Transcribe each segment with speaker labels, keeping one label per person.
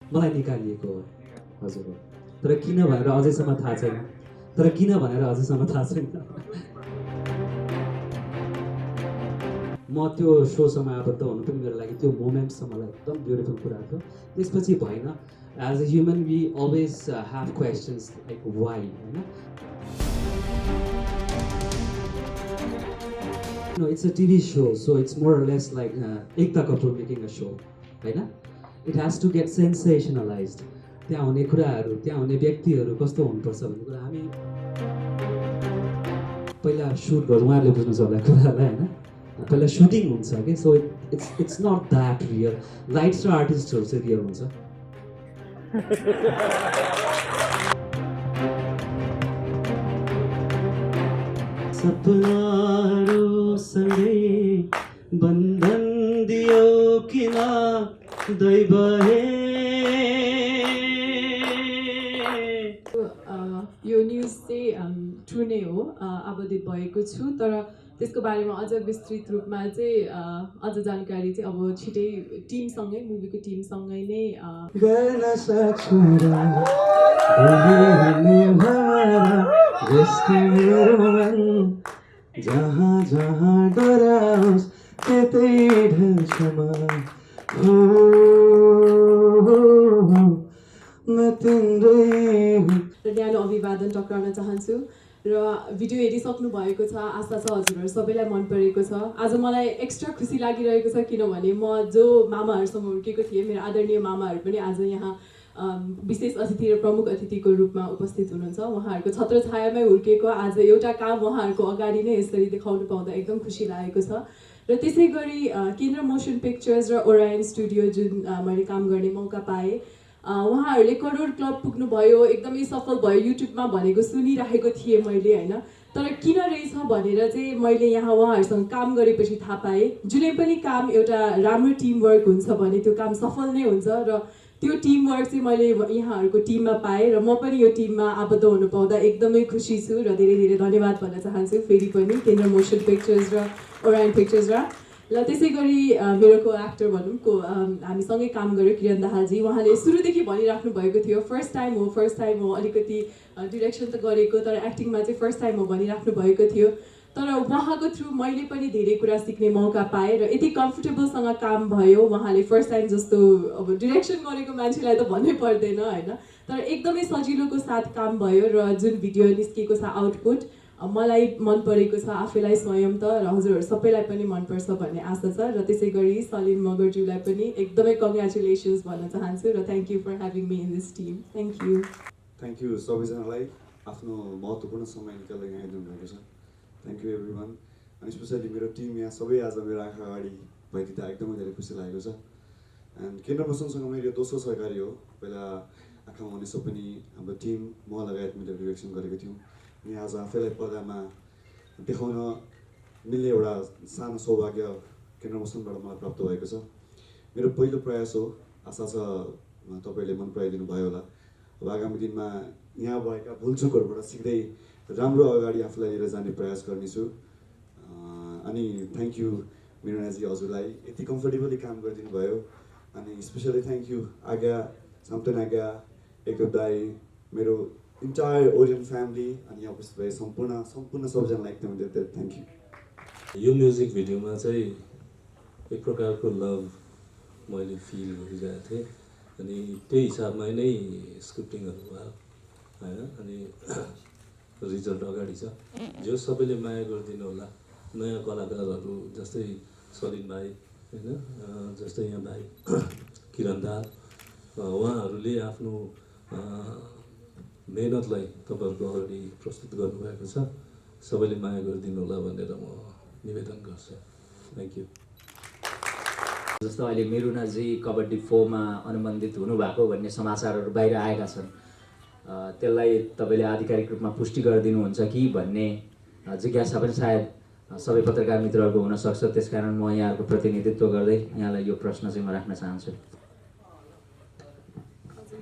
Speaker 1: मलाई निकालिएको हो हजुर हो। तर किन भनेर अझैसम्म थाहा छैन। तर किन भनेर अझैसम्म थाहा छैन। म त्यो सोसँग आबद्ध हुनु पनि मेरो लागि त्यो मोमेन्ट चाहिँ मलाई एकदम ब्युटिफुल कुरा थियो। त्यसपछि भएन as a human we always have questions like why होइन। No, it's a TV show, so it's more or less like Ekta Kapoor making a show, होइन? It has to get sensationalized. त्यहाँ हुने कुराहरू, त्यहाँ हुने व्यक्तिहरू कस्तो हुनुपर्छ भन्ने कुरा हामी पहिला सुट गर्नु उहाँहरूले बुझ्नुहुन्छ होला कुरालाई होइन। पहिला सुटिङ हुन्छ कि so it's not that real. Lights र आर्टिस्टहरू चाहिँ रियल हुन्छ। सपनाहरू सँगै बन्धन दियो किन दैवले।
Speaker 2: यो न्युज चाहिँ ट्रु नै हो, आबद्धित भएको छु, तर त्यसको बारेमा अझ विस्तृत रूपमा चाहिँ अझ जानकारी चाहिँ अब छिटै टिमसँगै मुभीको टिमसँगै नै
Speaker 1: गर्न सक्छु र बोलिरहने भएर जस्तै मेरो मन जहाँ जहाँ डराओस् त्यतै ढल्छ म। हो म तिम्रै हुँ।
Speaker 2: र न्यानो अभिवादन टक्राउन चाहन्छु र भिडियो हेरिसक्नु भएको छ, आशा छ हजुरहरू सबैलाई मन परेको छ। आज मलाई एक्स्ट्रा खुसी लागिरहेको छ किनभने म जो मामाहरूसँग हुर्केको थिएँ, मेरो आदरणीय मामाहरू पनि आज यहाँ विशेष अतिथि र प्रमुख अतिथिको रूपमा उपस्थित हुनुहुन्छ। उहाँहरूको छत्रछायामै हुर्केको आज एउटा काम उहाँहरूको अगाडि नै यसरी देखाउनु पाउँदा एकदम खुसी लागेको छ। र त्यसै गरी केन्द्र मोसन पिक्चर्स र ओरायन स्टुडियो जुन मैले काम गर्ने मौका पाएँ, उहाँहरूले करोड क्लब पुग्नुभयो, एकदमै सफल भयो युट्युबमा भनेको सुनिरहेको थिएँ मैले होइन। तर किन रहेछ भनेर चाहिँ मैले यहाँ उहाँहरूसँग काम गरेपछि थाहा पाएँ, जुनै पनि काम एउटा राम्रो टिमवर्क हुन्छ भने त्यो काम सफल नै हुन्छ। र त्यो टिमवर्क चाहिँ मैले यहाँहरूको टिममा पाएँ र म पनि यो टिममा आबद्ध हुनु पाउँदा एकदमै खुसी छु र धेरै धेरै धन्यवाद भन्न चाहन्छु फेरि पनि केन्द्र मोसन पिक्चर्स र ओरायन पिक्चर्स र त्यसै गरी मेरो को एक्टर भनौँ हामीसँगै काम गर्यो किरण दाहालजी। उहाँले सुरुदेखि भनिराख्नु भएको थियो फर्स्ट टाइम हो अलिकति डिरेक्सन त गरेको तर एक्टिङमा चाहिँ फर्स्ट टाइम हो भनिराख्नु भएको थियो। तर उहाँको थ्रु मैले पनि धेरै कुरा सिक्ने मौका पाएँ र यति कम्फर्टेबलसँग काम भयो। उहाँले फर्स्ट टाइम जस्तो अब डिरेक्सन गरेको मान्छेलाई त भन्नै पर्दैन होइन, तर एकदमै सजिलोको साथ काम भयो र जुन भिडियो निस्किएको छ आउटपुट मलाई मन परेको छ आफैलाई स्वयं त, र हजुरहरू सबैलाई पनि मनपर्छ भन्ने आशा छ। र त्यसै गरी सलिन मगरज्यूलाई पनि एकदमै कङ्ग्रेचुलेसन्स भन्न चाहन्छु र thank you for having me in this team.
Speaker 3: Thank you सबैजनालाई आफ्नो महत्त्वपूर्ण समय निकालेर यहाँ आइदिनु भएको छ। Thank you everyone. अनि स्पेसली मेरो टिम यहाँ सबै आज मेरो आँखा अगाडि भइदिँदा एकदमै धेरै खुसी लागेको छ। एन्ड केन्द्र मोसनसँग मेरो दोस्रो सहकारी हो। पहिला आँखामा हुने सपनी हाम्रो टिम म लगायत मैले डिरेक्सन गरेको थियौँ। अनि आज आफैलाई पर्दामा देखाउन मिल्ने एउटा सानो सौभाग्य केन्द्र मोसनबाट मलाई प्राप्त भएको छ। मेरो पहिलो प्रयास हो, आशा छ तपाईँले मन पराइदिनु भयो होला। अब आगामी दिनमा यहाँ भएका भुलचुकहरूबाट सिक्दै राम्रो अगाडि आफूलाई लिएर जाने प्रयास गर्नेछु। अनि थ्याङ्क यू मिरनाजी हजुरलाई यति कम्फर्टेबली काम गरिदिनु भयो। अनि स्पेसली थ्याङ्क यू आज्ञा साम्तन आज्ञा एकदम दाई मेरो इन्टायर ओरियन फ्यामिली अनि यहाँ उपस्थित भए सम्पूर्ण सबैजनालाई एकदम धेरै थ्याङ्क यू।
Speaker 4: यो म्युजिक भिडियोमा चाहिँ एक प्रकारको लभ मैले फिल गरिरहेको थिएँ अनि त्यही हिसाबमा नै स्क्रिप्टिङहरू भयो होइन। अनि रिजल्ट अगाडि छ, जो सबैले माया गरिदिनु होला। नयाँ कलाकारहरू जस्तै सलिन भाइ होइन, जस्तै यहाँ भाइ किरण दाल, उहाँहरूले आफ्नो मेहनतलाई तपाईँहरूको अगाडि प्रस्तुत गर्नुभएको छ। सबैले माया गरिदिनु होला भनेर म निवेदन गर्छु। Thank you.
Speaker 5: जस्तो अहिले मेरुनाजी कबड्डी 4 मा अनुबन्धित हुनुभएको भन्ने समाचारहरू बाहिर आएका छन्, त्यसलाई तपाईँले आधिकारिक रूपमा पुष्टि गरिदिनुहुन्छ कि भन्ने जिज्ञासा पनि सायद सबै पत्रकार मित्रहरूको हुनसक्छ। त्यसकारण म यहाँहरूको प्रतिनिधित्व गर्दै यहाँलाई यो प्रश्न चाहिँ म राख्न चाहन्छु।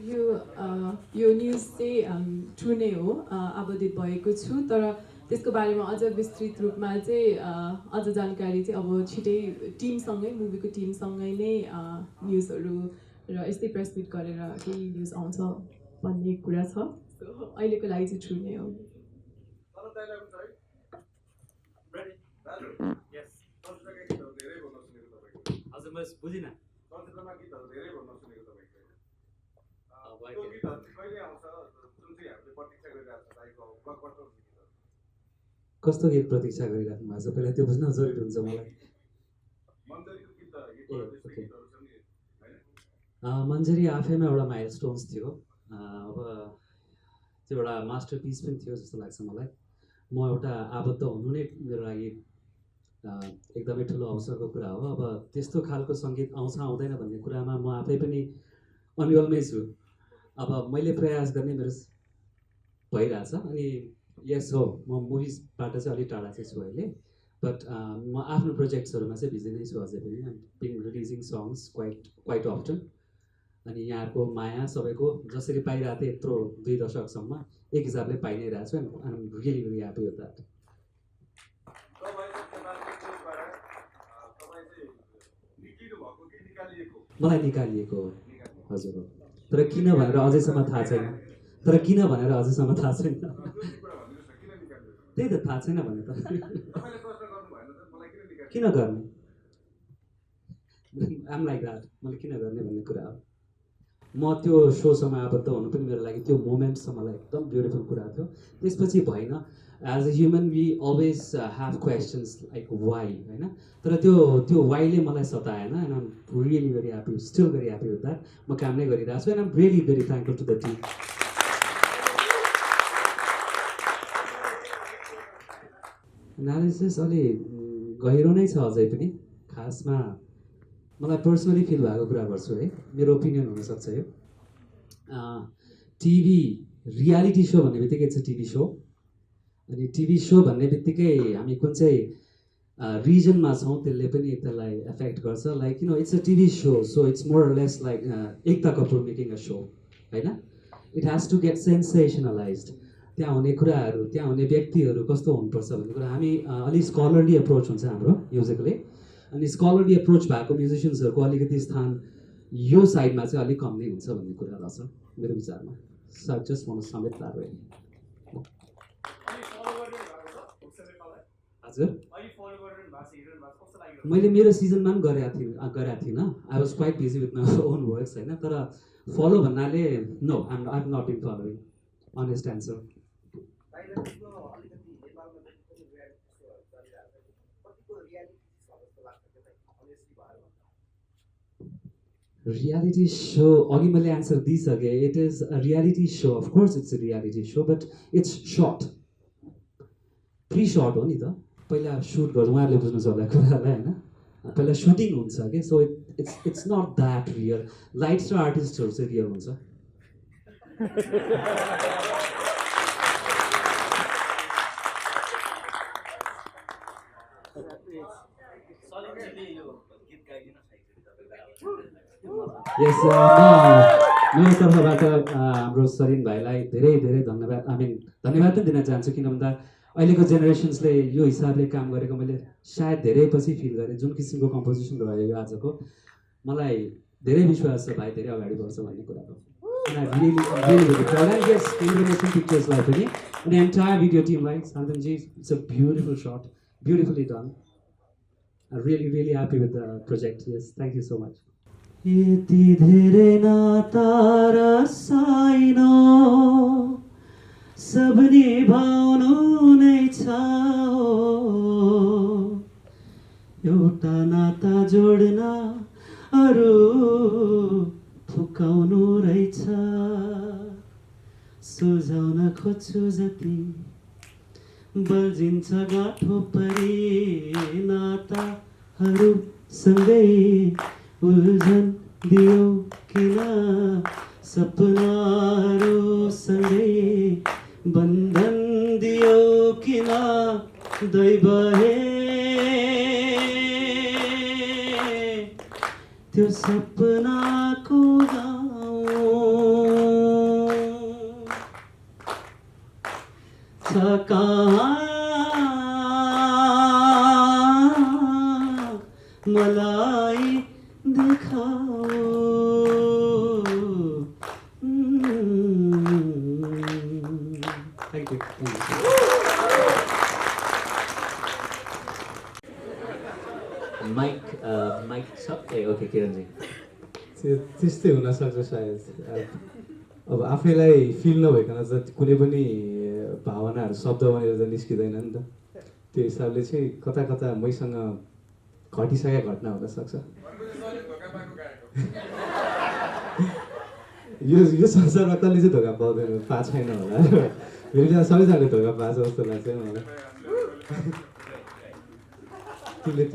Speaker 2: यो न्युज चाहिँ ट्रु नै हो, आबद्धित भएको छु, तर त्यसको बारेमा अझ विस्तृत रूपमा चाहिँ अझ जानकारी चाहिँ अब छिटै टिमसँगै मुभीको टिमसँगै नै न्युजहरू र यस्तै प्रेस मिट गरेर केही न्युज आउँछ भन्ने कुरा छ। सो अहिलेको लागि चाहिँ ट्रु नै हो।
Speaker 1: हजुर म बुझिनँ।
Speaker 6: चलचित्रमा गीतहरू धेरै भन्न सुनेको तपाईँको त्यो गीतहरू कहिले आउँछ जुन चाहिँ हामीले प्रतीक्षा गरिरहेको छ तपाईँको ब्लकबस्टर गीतहरू?
Speaker 1: कस्तो गीत प्रतीक्षा गरिराख्नु भएको छ पहिला त्यो बुझ्न जरुरी हुन्छ मलाई।
Speaker 6: मन्जरीको गीत त
Speaker 1: ए
Speaker 6: गीतहरू त्यस्तै
Speaker 1: ओके।
Speaker 6: गीतहरू छन् नि होइन?
Speaker 1: मन्जरी आफैमा एउटा माइलस्टोन्स थियो। अब त्यो एउटा मास्टरपिस पनि थियो जस्तो लाग्छ मलाई। म एउटा आबद्ध हुनु नै मेरो लागि एकदमै ठुलो अवसरको कुरा हो। अब त्यस्तो खालको सङ्गीत आउँछ आउँदैन भन्ने कुरामा म आफै पनि अन्यलमै छु। अब मैले प्रयास गर्ने मेरो भइरहेछ। अनि यस हो, म मुभिजबाट चाहिँ अलिक टाढा चाहिँ छु अहिले। बट म आफ्नो प्रोजेक्ट्सहरूमा चाहिँ बिजी नै छु अझै पनि। बिन रिलिजिङ सङ्ग्स क्वाइट अफ्टन। अनि यहाँहरूको माया सबैको जसरी पाइरहेको थिएँ यत्रो 2 दशकसम्म एक हिसाबले पाइ नै रहेको छु। And I am really very happy with that. मलाई निकालिएको हो। हजुर हो। तर किन भनेर अझैसम्म थाहा छैन। त्यही त थाहा छैन भने त किन गर्ने। आम लाइक द्याट। मैले किन गर्ने भन्ने कुरा हो। म त्यो सोसँग आबद्ध हुनु पनि मेरो लागि त्यो मोमेन्ट छ मलाई एकदम ब्युटिफुल कुरा थियो। त्यसपछि भएन। As a human we always have questions like why होइन। तर त्यो वाइले मलाई सताएन। And I'm really very happy, still very happy with that. म काम नै गरिरहेको छु। And I'm really very thankful to the team. Analysis अलि गहिरो नै छ अझै पनि। खासमा मलाई पर्सनली फिल भएको कुरा गर्छु है। मेरो ओपिनियन हुनसक्छ यो। टिभी रियालिटी सो भन्ने बित्तिकै इट्स अ टिभी सो। अनि टिभी सो भन्ने बित्तिकै हामी कुन चाहिँ रिजनमा छौँ त्यसले पनि त्यसलाई एफेक्ट गर्छ। Like it's a TV show, so it's more less like Ekta Kapoor making a show होइन। It has to get sensationalized. त्यहाँ हुने कुराहरू, त्यहाँ हुने व्यक्तिहरू कस्तो हुनुपर्छ भन्ने कुरा हामी अलिक स्कलरली एप्रोच हुन्छ हाम्रो म्युजिकले। अनि स्कलरली एप्रोच भएको म्युजिसियन्सहरूको अलिकति स्थान यो साइडमा चाहिँ अलिक कम नै हुन्छ भन्ने कुरा रहेछ मेरो विचारमा। So I just want to sum it that way. हजुर मैले मेरो सिजनमा पनि गरेको थिइनँ। I was quite busy with my own works होइन। तर फलो भन्नाले no, I am not been following, honest answer. Reality show अघि मैले एन्सर दिइसकेँ। It is a reality show. Of course it's a reality show but it's shot, pre shot हो नि त। पहिला सुट गर्छ, उहाँहरूले बुझ्नु सक्ला कुरालाई होइन। पहिला सुटिङ हुन्छ कि। So it's not that real. Light star आर्टिस्टहरू चाहिँ रियल हुन्छ। यस, मेरो तर्फबाट हाम्रो सरिन भाइलाई धेरै धेरै धन्यवाद धन्यवाद पनि दिन चाहन्छु। किन भन्दा अहिलेको जेनेरेसन्सले यो हिसाबले काम गरेको मैले सायद धेरै पछि फिल गरेँ। जुन किसिमको कम्पोजिसन रह्यो यो आजको, मलाई धेरै विश्वास छ भाइ धेरै अगाडि बढ्छ भन्ने कुराको। इन्फर्मेसन पिक्चर्सलाई पनि अनि एन्टायर भिडियो टिमलाई, शान्तनजी, it's a beautiful short, beautifully done. Really really happy with the project. Yes, thank you so much. यति धेरै नाता रसाइनो सब निभाउनु नै छ हो। एउटा नाता जोड्न अरू फुकाउनु रहेछ। सुझाउन खोज्छु जति बल्झिन्छ गाँठो परि। नाताहरूसँगै उल्झन दियो किन, सपनाहरूसँगै बन्धन दियो किन। दैव हे त्यो सपनाको गाउँ छ कहाँ मलाई देखाऊ।
Speaker 5: माइक छ ए ओके किरणजी
Speaker 7: त्यस्तै हुनसक्छ सायद अब आफैलाई फिल नभइकन त कुनै पनि भावनाहरू शब्द बनेर त निस्किँदैन नि त त्यो हिसाबले चाहिँ कता कता मैसँग घटिसकेको घटना हुनसक्छ यो संसारमा कसले चाहिँ धोका पाउँदैन पाएको छैन होला फेरि त्यहाँ सबैजनाले धोका पाएको जस्तो लाग्छ मलाई तिमीले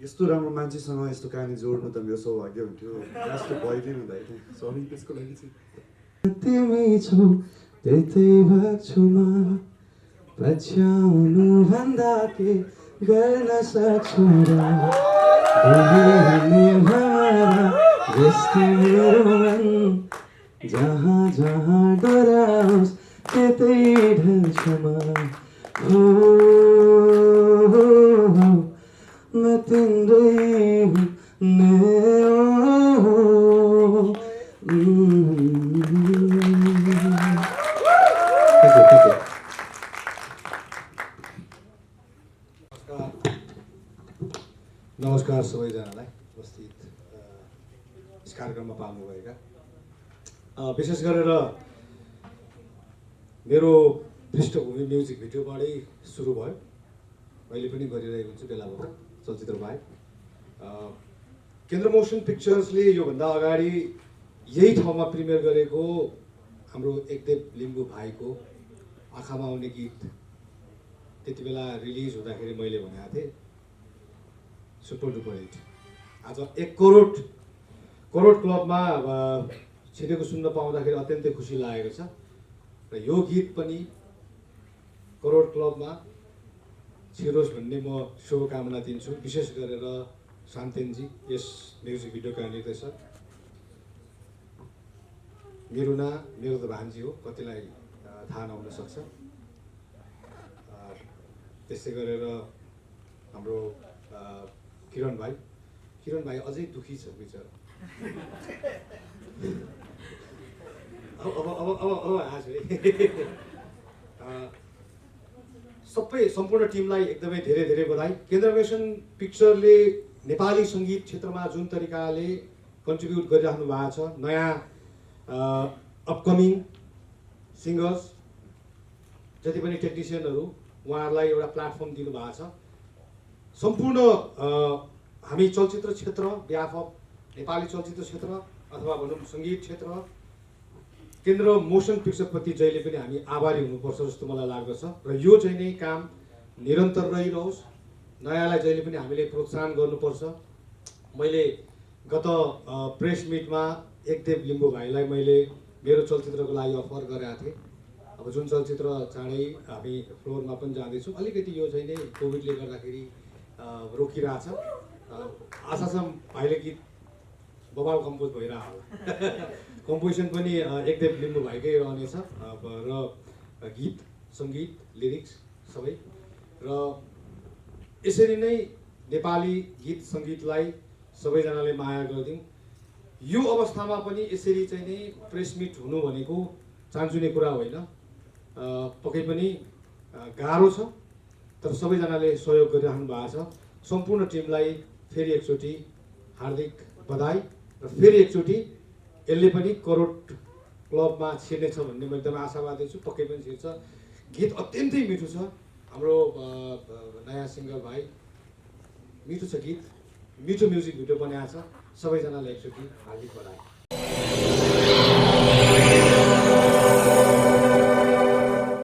Speaker 3: यस्तो राम्रो मान्छेसँग यस्तो कहानी जोड्नु त मेरो सौभाग्य हुन्थ्यो जस्तो भइदिनु हुँदा सरी त्यसको लागि चाहिँ
Speaker 7: तिमी छौ त्यतै भएको छु म पछ्याउनु भन्दा के गर्न सक्छु र जहाँ जहाँ डराओस् त्यतै ढल्छु म म तिम्रै
Speaker 8: नमस्कार सबैजनालाई उपस्थित यस कार्यक्रममा पाल्नुभएका विशेष गरेर मेरो पृष्ठभूमि म्युजिक भिडियोबाटै सुरु भयो अहिले पनि गरिरहेको हुन्छु बेला बेला चलचित्र बाहेक केन्द्र मोसन पिक्चर्सले योभन्दा अगाडि यही ठाउँमा प्रिमियर गरेको हाम्रो एकदेव लिम्बू भाइको आँखामा आउने गीत त्यति बेला रिलिज हुँदाखेरि मैले भनेको थिएँ सुपर डुपर हिट आज 1 करोड क्लबमा छिटेको सुन्न पाउँदाखेरि अत्यन्तै खुसी लागेको छ र यो गीत पनि करोड क्लबमा छिरोस् भन्ने म शुभकामना दिन्छु विशेष गरेर शान्तेनजी यस म्युजिक भिडियोका निर्देशक मिरुना मेरो त भान्जी हो कतिलाई थाहा नहुन सक्छ त्यसै गरेर हाम्रो किरण भाइ अझै दुखी छ बिचरा अब आज सबै सम्पूर्ण टिमलाई एकदमै धेरै धेरै बधाई केन्द्र मोसन पिक्चरले नेपाली सङ्गीत क्षेत्रमा जुन तरिकाले कन्ट्रिब्युट गरिराख्नु भएको छ नयाँ अपकमिङ सिङ्गर्स जति पनि टेक्निसियनहरू उहाँहरूलाई एउटा प्लेटफर्म दिनुभएको छ सम्पूर्ण हामी चलचित्र क्षेत्र बिहाफ अफ नेपाली चलचित्र क्षेत्र अथवा भनौँ सङ्गीत क्षेत्र केन्द्र मोसन पिक्चरप्रति जहिले पनि हामी आभारी हुनुपर्छ जस्तो मलाई लाग्दछ र यो चाहिँ नै काम निरन्तर रहिरहोस् नयाँलाई जहिले पनि हामीले प्रोत्साहन गर्नुपर्छ मैले गत प्रेस मिटमा एकदेव लिम्बू भाइलाई मैले मेरो चलचित्रको लागि अफर गरेका थिएँ अब जुन चलचित्र चाँडै हामी फ्लोरमा पनि जाँदैछौँ अलिकति यो चाहिँ नै कोभिडले गर्दाखेरि रोकिरहेछ आशा छ भाइले गीत बबाल कम्पोज भइरहेको होला कम्पोजिसन पनि एकदेव लिम्बू भाइकै रहनेछ र गीत सङ्गीत लिरिक्स सबै र यसरी नै नेपाली गीत सङ्गीतलाई सबैजनाले माया गरिदिउँ यो अवस्थामा पनि यसरी चाहिँ नै प्रेस मिट हुनु भनेको चान्चुने कुरा होइन पक्कै पनि गाह्रो छ तर सबैजनाले सहयोग गरिराख्नु भएको छ सम्पूर्ण टिमलाई फेरि एकचोटि हार्दिक बधाई र फेरि एकचोटि यसले पनि करोड क्लबमा छिर्नेछ भन्ने म एकदमै आशावादी छु पक्कै पनि छिर्छ गीत अत्यन्तै मिठो छ हाम्रो नयाँ सिङ्गर भाइ मिठो छ गीत मिठो म्युजिक भिडियो बनाएको छ सबैजनालाई एकचोटि हार्दिक बधाई